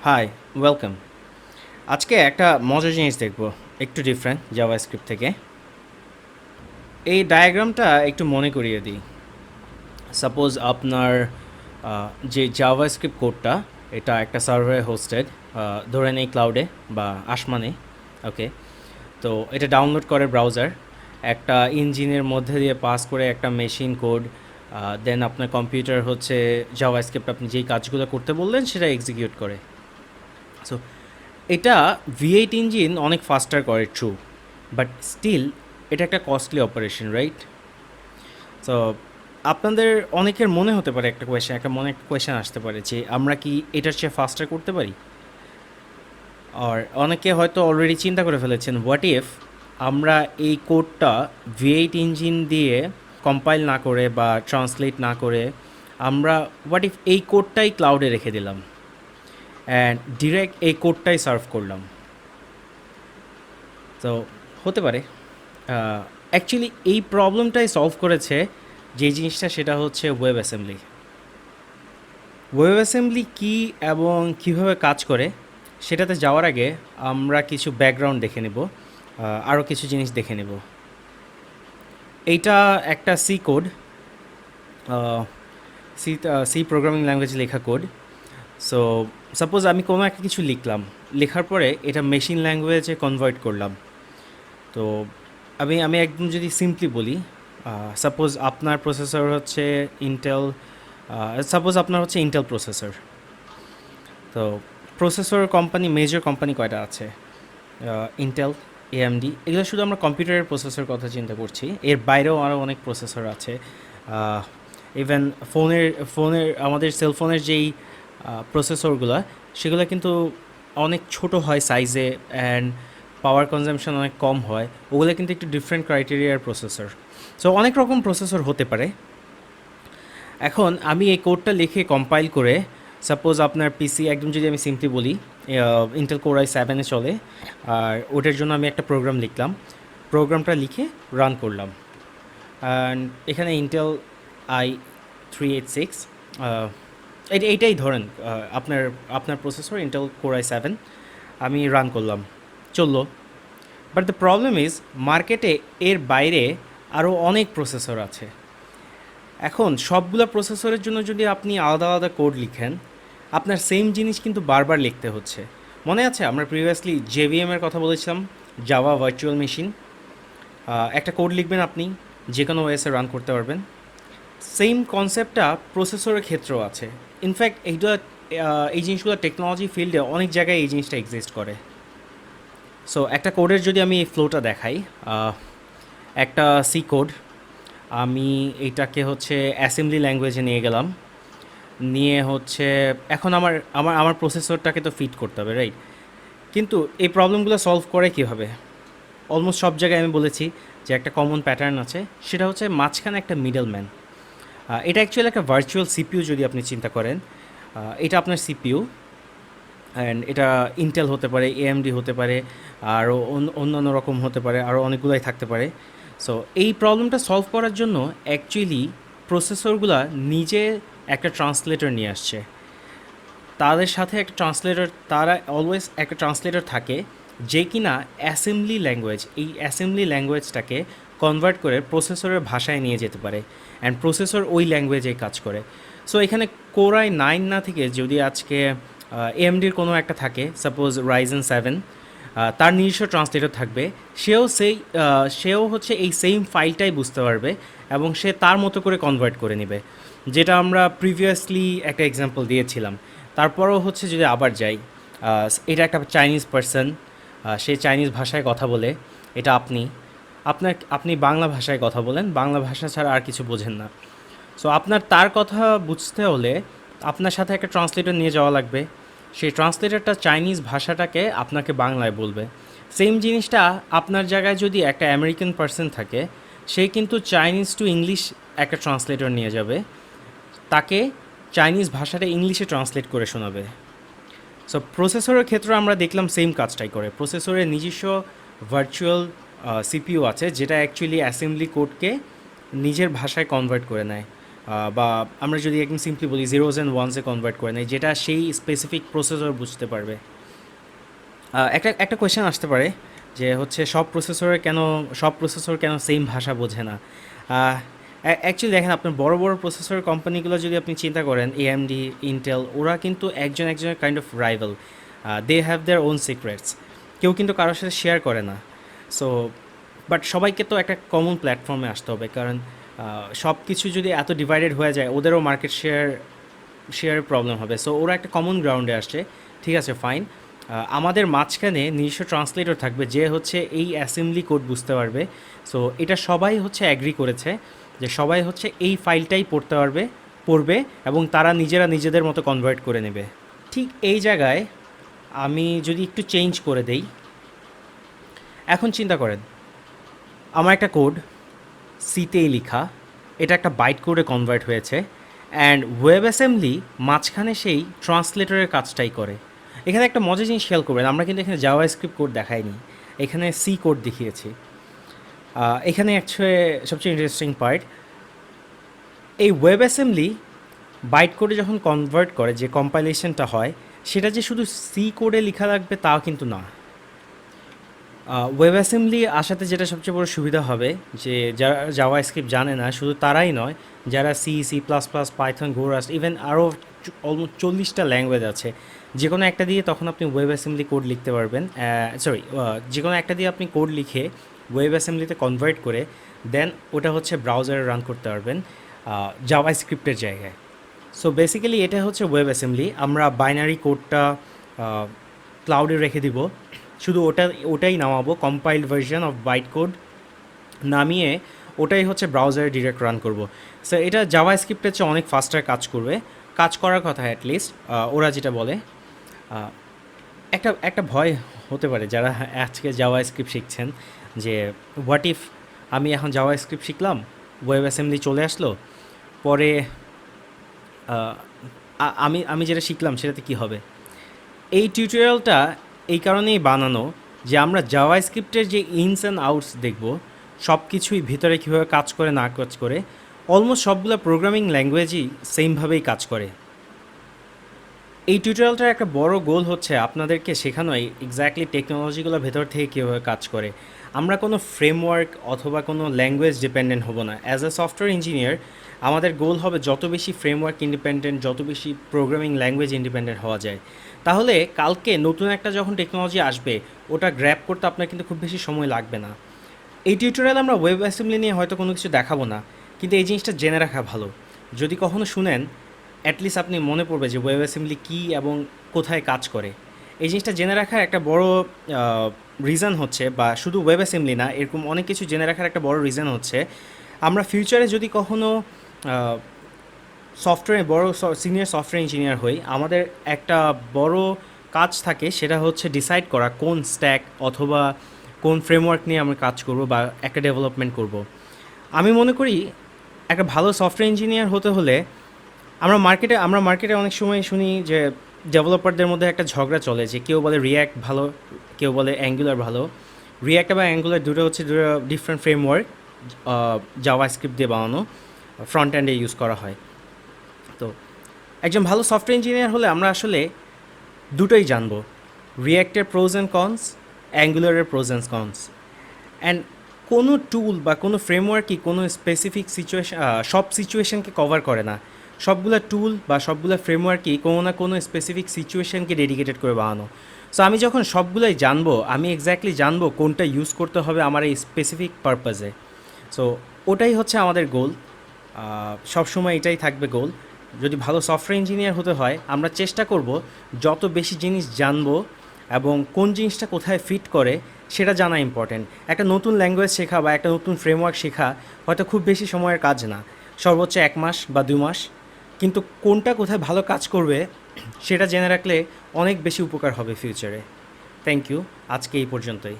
High, welcome. আজকে একটা মজার জিনিস দেখব, একটু ডিফারেন্ট জাভাস্ক্রিপ্ট থেকে। এই ডায়াগ্রামটা একটু মনে করিয়ে দিই। সাপোজ আপনার যে জাভাস্ক্রিপ্ট কোডটা, এটা একটা সার্ভারে হোস্টেড, ধরে নেই ক্লাউডে বা আসমানে। ওকে, তো এটা ডাউনলোড করে ব্রাউজার, একটা ইঞ্জিনের মধ্যে দিয়ে পাস করে একটা মেশিন কোড, দেন আপনার কম্পিউটার হচ্ছে জাভাস্ক্রিপ্ট আপনি যেই কাজগুলো করতে বললেন সেটা এক্সিকিউট করে। সো এটা V8 ইঞ্জিন অনেক ফাস্টার করে, ট্রু, বাট স্টিল এটা একটা কস্টলি অপারেশন, রাইট? সো আপনাদের অনেকের মনে হতে পারে একটা কোয়েশ্চেন আসতে পারে যে আমরা কি এটার চেয়ে ফাস্টার করতে পারি? আর অনেকে হয়তো অলরেডি চিন্তা করে ফেলেছেন, হোয়াট ইফ আমরা এই কোডটা V8 ইঞ্জিন দিয়ে কম্পাইল না করে বা ট্রান্সলেট না করে আমরা হোয়াট ইফ এই কোডটাই ক্লাউডে রেখে দিলাম অ্যান্ড ডিরেক্ট এই কোডটাই সার্ভ করলাম? তো হতে পারে। অ্যাকচুয়ালি এই প্রবলেমটাই সলভ করেছে যে জিনিসটা, সেটা হচ্ছে ওয়েব অ্যাসেম্বলি। ওয়েব অ্যাসেম্বলি কী এবং কীভাবে কাজ করে সেটাতে যাওয়ার আগে আমরা কিছু ব্যাকগ্রাউন্ড দেখে নেব, আরও কিছু জিনিস দেখে নেব। এইটা একটা C code, C C programming language লেখা কোড। সো সাপোজ আমি কোনো একটা কিছু লিখলাম, লেখার পরে এটা মেশিন ল্যাঙ্গুয়েজে কনভার্ট করলাম। তো আমি একদম যদি সিম্পলি বলি, সাপোজ আপনার প্রসেসর হচ্ছে ইন্টেল, সাপোজ আপনার হচ্ছে ইন্টেল প্রসেসর। তো প্রসেসর কোম্পানি, মেজর কোম্পানি কয়টা আছে? ইন্টেল, এএমডি, এগুলো শুধু আমরা কম্পিউটারের প্রসেসর কথা চিন্তা করছি, এর বাইরেও আরও অনেক প্রসেসর আছে। ইভেন ফোনের আমাদের সেলফোনের যেই প্রসেসরগুলো, সেগুলো কিন্তু অনেক ছোট হয় সাইজে অ্যান্ড পাওয়ার কনজাম্পশন অনেক কম হয়। ওগুলো কিন্তু একটু ডিফারেন্ট ক্রাইটেরিয়ার প্রসেসর। সো অনেক রকম প্রসেসর হতে পারে। এখন আমি এই কোডটা লিখে কম্পাইল করে, সাপোজ আপনার পিসি একদম যদি আমি সিম্পলি বলি ইন্টেল কোর i7 চলে, আর ওটার জন্য আমি একটা প্রোগ্রাম লিখলাম, প্রোগ্রামটা লিখে রান করলাম। অ্যান্ড এখানে ইন্টেল i386, এইটাই ধরেন আপনার আপনার প্রসেসর ইন্টেল কোর i7, আমি রান করলাম, চললো। বাট দ্য প্রবলেম ইজ মার্কেটে এর বাইরে আরও অনেক প্রসেসর আছে। এখন সবগুলো প্রসেসরের জন্য যদি আপনি আলাদা আলাদা কোড লিখেন, আপনার সেম জিনিস কিন্তু বারবার লিখতে হচ্ছে। মনে আছে আমরা প্রিভিয়াসলি জেভিএমের কথা বলেছিলাম, জাভা ভার্চুয়াল মেশিন। একটা কোড লিখবেন, আপনি যে কোনো ওএসে রান করতে পারবেন। সেম কনসেপ্টটা প্রসেসরের ক্ষেত্রেও আছে। ইনফ্যাক্ট এই জিনিসগুলো টেকনোলজি ফিল্ডে অনেক জায়গায় এই জিনিসটা এক্সিস্ট করে। সো একটা কোডের যদি আমি এই ফ্লোটা দেখাই, একটা সি কোড, আমি এইটাকে হচ্ছে অ্যাসেম্বলি ল্যাঙ্গুয়েজে নিয়ে গেলাম, নিয়ে হচ্ছে এখন আমার আমার আমার প্রসেসরটাকে তো ফিট করতে হবে, রাইট? কিন্তু এই প্রবলেমগুলো সলভ করে কীভাবে? অলমোস্ট সব জায়গায় আমি বলেছি যে একটা কমন প্যাটার্ন আছে, সেটা হচ্ছে মাঝখানে একটা মিডল ম্যান। এটা অ্যাকচুয়ালি একটা ভার্চুয়াল সিপিইউ যদি আপনি চিন্তা করেন। এটা আপনার সিপিইউ, অ্যান্ড এটা ইন্টেল হতে পারে, এএমডি হতে পারে, আরও অন্যান্য রকম হতে পারে, আরও অনেকগুলোই থাকতে পারে। সো এই প্রবলেমটা সলভ করার জন্য অ্যাকচুয়ালি প্রসেসরগুলো নিজে একটা ট্রান্সলেটর নিয়ে আসছে। তাদের সাথে একটা ট্রান্সলেটর, তারা অলওয়েজ একটা ট্রান্সলেটর থাকে যে কিনা এই অ্যাসেম্বলি ল্যাঙ্গুয়েজটাকে কনভার্ট করে প্রসেসরের ভাষায় নিয়ে যেতে পারে, অ্যান্ড প্রসেসর ওই ল্যাঙ্গুয়েজেই কাজ করে। সো এখানে কোরাই 9 না থেকে যদি আজকে এএমডির কোনো একটা থাকে, সাপোজ Ryzen 7, তার নিজস্ব ট্রান্সলেটর থাকবে, সেও হচ্ছে এই সেম ফাইলটাই বুঝতে পারবে এবং সে তার মতো করে কনভার্ট করে নেবে, যেটা আমরা প্রিভিয়াসলি একটা এক্সাম্পল দিয়েছিলাম। তারপরও হচ্ছে যদি আবার যাই, এটা একটা চাইনিজ পারসন, সে চাইনিজ ভাষায় কথা বলে, এটা আপনি বাংলা ভাষায় কথা বলেন, বাংলা ভাষা ছাড়া আর কিছু বোঝেন না। সো আপনার তার কথা বুঝতে হলে আপনার সাথে একটা ট্রান্সলেটর নিয়ে যাওয়া লাগবে, সেই ট্রান্সলেটরটা চাইনিজ ভাষাটাকে আপনাকে বাংলায় বলবে। সেম জিনিসটা আপনার জায়গায় যদি একটা আমেরিকান পারসন থাকে, সে কিন্তু চাইনিজ টু ইংলিশ একটা ট্রান্সলেটর নিয়ে যাবে, তাকে চাইনিজ ভাষাটা ইংলিশে ট্রান্সলেট করে শোনাবে। সো প্রসেসরের ক্ষেত্রে আমরা দেখলাম সেম কাজটাই করে। প্রসেসরের নিজস্ব ভার্চুয়াল সিপিইউ আছে, যেটা অ্যাকচুয়ালি অ্যাসেম্বলি কোডকে নিজের ভাষায় কনভার্ট করে নেয়। বা আমরা যদি একদম সিম্পলি বলি জিরোজ অ্যান্ড ওয়ান্সে কনভার্ট করে নেয়, যেটা সেই স্পেসিফিক প্রসেসর বুঝতে পারবে। একটা একটা কোয়েশ্চেন আসতে পারে যে হচ্ছে সব প্রসেসর কেন সেম ভাষা বোঝে না। অ্যাকচুয়ালি দেখেন, আপনার বড় বড় প্রসেসর কোম্পানিগুলো যদি আপনি চিন্তা করেন, এএমডি, ইন্টেল, ওরা কিন্তু একজনের kind of rival. They have their own secrets, কেউ কিন্তু কারোর সাথে শেয়ার করে না। সো বাট সবাইকে তো একটা কমন প্ল্যাটফর্মে আসতে হবে, কারণ সব কিছু যদি এত ডিভাইডেড হয়ে যায়, ওদেরও মার্কেট শেয়ারের প্রবলেম হবে। সো ওরা একটা কমন গ্রাউন্ডে আসছে, ঠিক আছে, ফাইন। আমাদের মাঝখানে নিজস্ব ট্রান্সলেটর থাকবে, যে হচ্ছে এই অ্যাসেম্বলি কোড বুঝতে পারবে। সো এটা সবাই হচ্ছে অ্যাগ্রি করেছে যে সবাই হচ্ছে এই ফাইলটাই পড়বে এবং তারা নিজেদের মতো কনভার্ট করে নেবে। ঠিক এই জায়গায় আমি যদি একটু চেঞ্জ করে দেই, এখন চিন্তা করেন, আমার একটা কোড সিতেই লেখা, এটা একটা বাইট কোডে কনভার্ট হয়েছে, অ্যান্ড ওয়েব অ্যাসেম্বলি মাঝখানে সেই ট্রান্সলেটরের কাজটাই করে। এখানে একটা মজার জিনিস খেয়াল করবেন, আমরা কিন্তু এখানে জাভা স্ক্রিপ্ট কোড দেখাইনি, এখানে সি কোড দেখিয়েছি। এখানে অ্যাকচুয়ালি সবচেয়ে ইন্টারেস্টিং পার্ট, এই ওয়েব অ্যাসেম্বলি বাইট কোডে যখন কনভার্ট করে, যে কম্পাইলেশনটা হয়, সেটা যে শুধু সি কোডে লেখা লাগবে তাও কিন্তু না। ওয়েব অ্যাসেম্বলি আসাতে যেটা সবচেয়ে বড় সুবিধা হবে, যে যারা জাভা স্ক্রিপ্ট জানে না, শুধু তারাই নয়, যারা সি++, পাইথন, গো, রাস্ট, ইভেন আরও অলমোস্ট 40টা ল্যাঙ্গুয়েজ আছে, যে কোনো একটা দিয়ে তখন আপনি ওয়েব অ্যাসেম্বলি কোড লিখতে পারবেন। যে কোনো একটা দিয়ে আপনি কোড লিখে ওয়েব অ্যাসেম্বলিতে কনভার্ট করে দেন ওটা হচ্ছে ব্রাউজারে রান করতে পারবেন জাভা স্ক্রিপ্টের জায়গায়। সো বেসিক্যালি এটা হচ্ছে ওয়েব অ্যাসেম্বলি। আমরা বাইনারি কোডটা ক্লাউডে রেখে দিব, শুধু ওটাই নামাবো, compiled version of byte code নামিয়ে ওটাই হচ্ছে ব্রাউজারে ডিরেক্ট রান করব। সো এটা জাভা স্ক্রিপ্টের চেয়ে অনেক ফাস্টার কাজ করার কথা অ্যাটলিস্ট ওরা যেটা বলে। একটা ভয় হতে পারে যারা আজকে জাভা স্ক্রিপ্ট শিখছেন, যে হোয়াট ইফ আমি এখন জাভা স্ক্রিপ্ট শিখলাম, ওয়েব অ্যাসেম্বলি চলে আসলো, পরে আমি যেটা শিখলাম সেটাতে কী হবে। এই টিউটোরিয়ালটা এই কারণেই বানানো যে আমরা জাভা স্ক্রিপ্টের যে ইনস অ্যান্ড আউটস দেখব, সব কিছুই ভিতরে কীভাবে কাজ করে না কাজ করে, অলমোস্ট সবগুলো প্রোগ্রামিং ল্যাঙ্গুয়েজই সেমভাবেই কাজ করে। এই টিউটোরিয়ালটার একটা বড় গোল হচ্ছে আপনাদেরকে শেখানো এক্স্যাক্টলি টেকনোলজিগুলো ভেতর থেকে কীভাবে কাজ করে। আমরা কোনো ফ্রেমওয়ার্ক অথবা কোনো ল্যাঙ্গুয়েজ ডিপেন্ডেন্ট হব না। অ্যাজ আ সফটওয়্যার ইঞ্জিনিয়ার আমাদের গোল হবে যত বেশি ফ্রেমওয়ার্ক ইন্ডিপেন্ডেন্ট, যত বেশি প্রোগ্রামিং ল্যাঙ্গুয়েজ ইন্ডিপেন্ডেন্ট হওয়া যায়। তাহলে কালকে নতুন একটা যখন টেকনোলজি আসবে, ওটা গ্র্যাব করতে আপনার কিন্তু খুব বেশি সময় লাগবে না। এই টিউটোরিয়াল আমরা ওয়েব অ্যাসেম্বলি নিয়ে হয়তো কোনো কিছু দেখাবো না, কিন্তু এই জিনিসটা জেনে রাখা ভালো। যদি কখনো শুনেন, অ্যাটলিস্ট আপনি মনে পড়বে যে ওয়েব অ্যাসেম্বলি কী এবং কোথায় কাজ করে। এই জিনিসটা জেনে রাখার একটা বড় রিজন হচ্ছে, বা শুধু ওয়েব অ্যাসেম্বলি না, এরকম অনেক কিছু জেনে রাখার একটা বড় রিজন হচ্ছে, আমরা ফিউচারে যদি কখনো সিনিয়র সফটওয়্যার ইঞ্জিনিয়ার হই, আমাদের একটা বড় কাজ থাকে, সেটা হচ্ছে ডিসাইড করা কোন স্ট্যাক অথবা কোন ফ্রেমওয়ার্ক নিয়ে আমরা কাজ করব বা একটা ডেভেলপমেন্ট করব। আমি মনে করি একটা ভালো সফটওয়্যার ইঞ্জিনিয়ার হতে হলে আমরা মার্কেটে অনেক সময় শুনি যে ডেভেলপারদের মধ্যে একটা ঝগড়া চলে, যে কেউ বলে রিয়্যাক্ট ভালো, কেউ বলে অ্যাঙ্গুলার ভালো। রিয়্যাক্ট এবং অ্যাঙ্গুলার দুটো ডিফারেন্ট ফ্রেমওয়ার্ক, জাভা স্ক্রিপ্ট দিয়ে বানানো, ফ্রন্ট এন্ডে ইউজ করা হয়। তো একজন ভালো সফটওয়্যার ইঞ্জিনিয়ার হলে আমরা আসলে দুটোই জানবো, রিয়্যাক্টের প্রোজ অ্যান্ড কনস, অ্যাঙ্গুলারের প্রোজ অ্যান্ড কনস। অ্যান্ড কোনো টুল বা কোনো ফ্রেমওয়ার্কই কোনো স্পেসিফিক সব সিচুয়েশনকে কভার করে না। সবগুলো টুল বা সবগুলো ফ্রেমওয়ার্কই কোনো না কোনো স্পেসিফিক সিচুয়েশনকে ডেডিকেটেড করে বানানো। সো আমি যখন সবগুলোই জানবো, আমি এক্স্যাক্টলি জানবো কোনটা ইউজ করতে হবে আমার এই স্পেসিফিক পারপাসে। সো ওটাই হচ্ছে আমাদের গোল, সবসময় এটাই থাকবে গোল। যদি ভালো সফটওয়্যার ইঞ্জিনিয়ার হতে হয়, আমরা চেষ্টা করব যত বেশি জিনিস জানবো এবং কোন জিনিসটা কোথায় ফিট করে সেটা জানা ইম্পর্টেন্ট। একটা নতুন ল্যাঙ্গুয়েজ শেখা বা একটা নতুন ফ্রেমওয়ার্ক শেখা হয়তো খুব বেশি সময়ের কাজ না, সর্বোচ্চ 1 মাস বা 2 মাস, কিন্তু কোনটা কোথায় ভালো কাজ করবে সেটা জেনে রাখলে অনেক বেশি উপকার হবে ফিউচারে। থ্যাংক ইউ, আজকে এই পর্যন্তই।